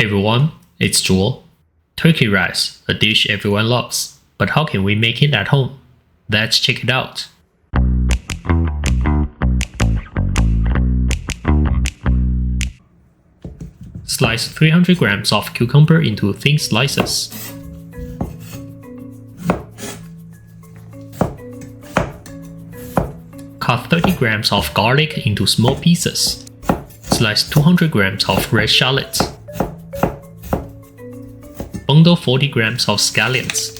everyone, it's Joel. Turkey rice, a dish everyone loves. But how can we make it at home? Let's check it out. Slice 300 grams of cucumber into thin slices. Cut 30 grams of garlic into small pieces. Slice 200 grams of red shallots. Bundle 40 grams of scallions.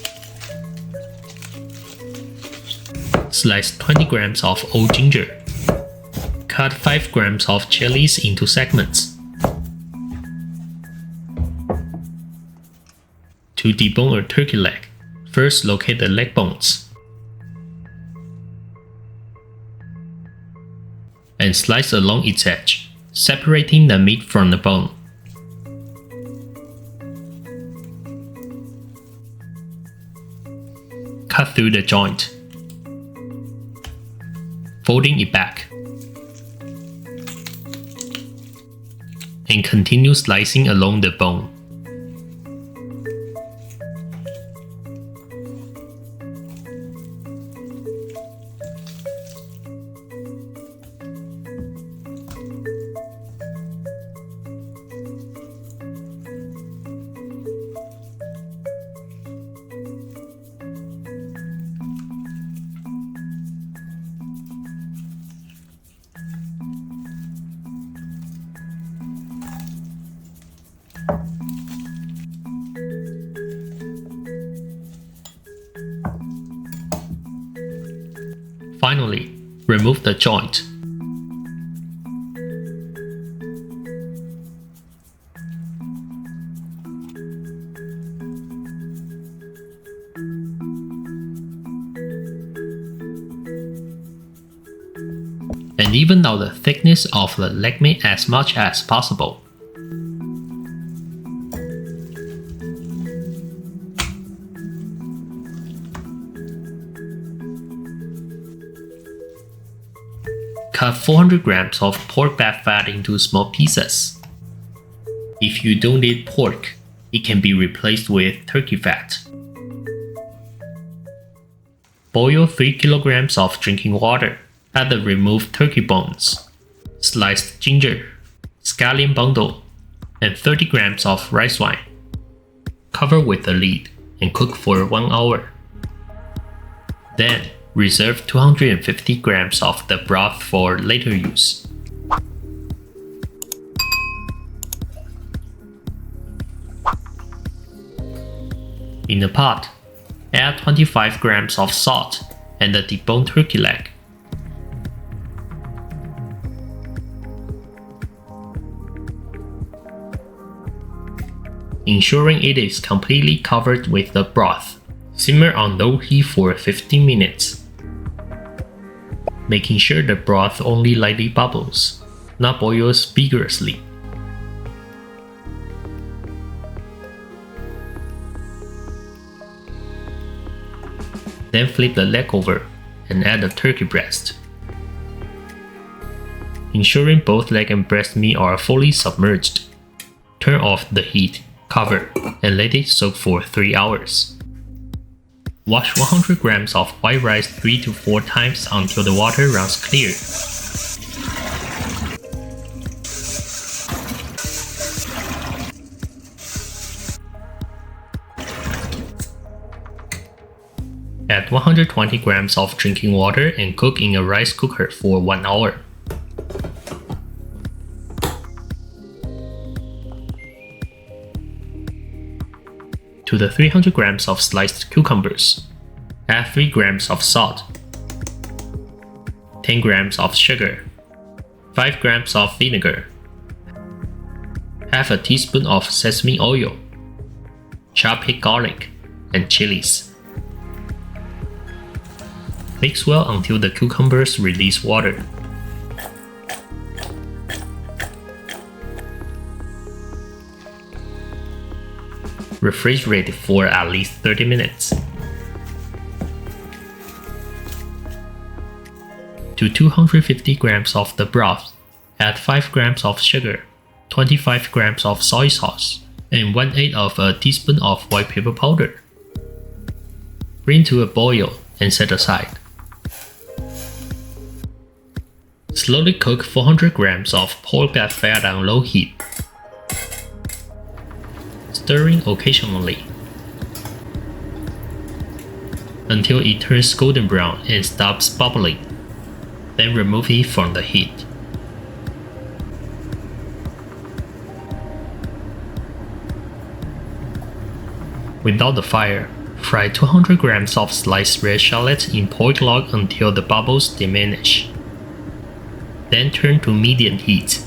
Slice 20 grams of old ginger. Cut 5 grams of chilies into segments. To debone a turkey leg, first locate the leg bones and slice along its edge, separating the meat from the bone. Cut through the joint, folding it back, and continue slicing along the bone. Finally, remove the joint. And even out the thickness of the leg meat as much as possible. Cut 400 grams of pork back fat into small pieces. If you don't eat pork, it can be replaced with turkey fat. Boil 3 kilograms of drinking water. Add the removed turkey bones, sliced ginger, scallion bundle, and 30 grams of rice wine. Cover with the lid and cook for 1 hour. Then, reserve 250 grams of the broth for later use. In a pot, add 25 grams of salt and the deboned turkey leg. Ensuring it is completely covered with the broth. Simmer on low heat for 15 minutes. Making sure the broth only lightly bubbles, not boils vigorously. Then flip the leg over and add the turkey breast. Ensuring both leg and breast meat are fully submerged. Turn off the heat, cover, and let it soak for 3 hours. Wash 100 grams of white rice 3 to 4 times until the water runs clear. Add 120 grams of drinking water and cook in a rice cooker for 1 hour. To the 300 grams of sliced cucumbers, add 3 grams of salt, 10 grams of sugar, 5 grams of vinegar, half a teaspoon of sesame oil, chopped garlic, and chilies. Mix well until the cucumbers release water. Refrigerate for at least 30 minutes. To 250 grams of the broth, add 5 grams of sugar, 25 grams of soy sauce, and 1/8 of a teaspoon of white pepper powder. Bring to a boil and set aside. Slowly cook 400 grams of pork fat on low heat, stirring occasionally until it turns golden brown and stops bubbling. Then remove it from the heat. Without the fire, fry 200 grams of sliced red shallots in pork log until the bubbles diminish. Then turn to medium heat.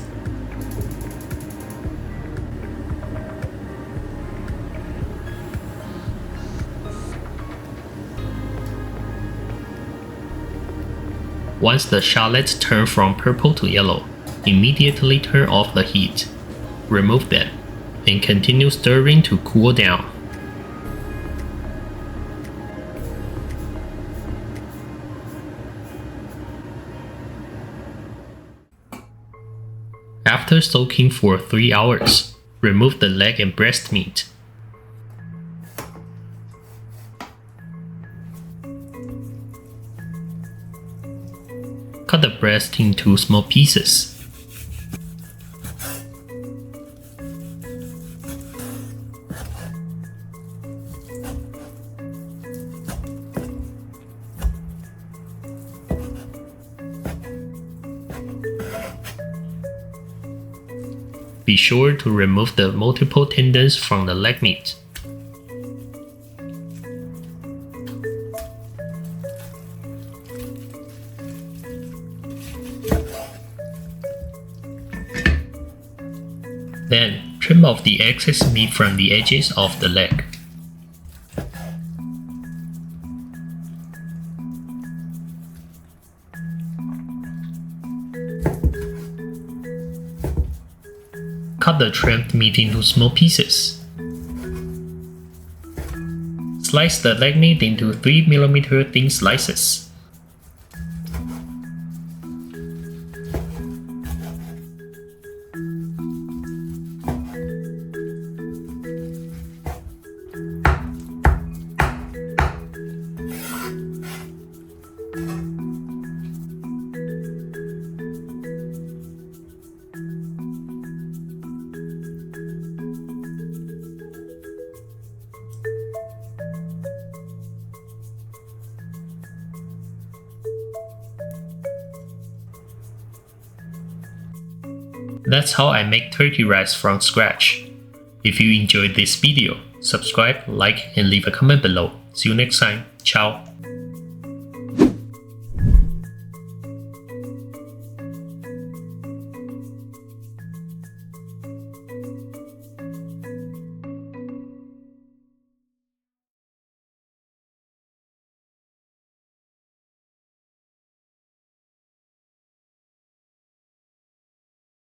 Once the shallots turn from purple to yellow, immediately turn off the heat. Remove them, and continue stirring to cool down. After soaking for 3 hours, remove the leg and breast meat. Cut the breast into small pieces. Be sure to remove the multiple tendons from the leg meat. Then, trim off the excess meat from the edges of the leg. Cut the trimmed meat into small pieces. Slice the leg meat into 3mm thin slices. That's how I make turkey rice from scratch. If you enjoyed this video, subscribe, like, and leave a comment below. See you next time. Ciao.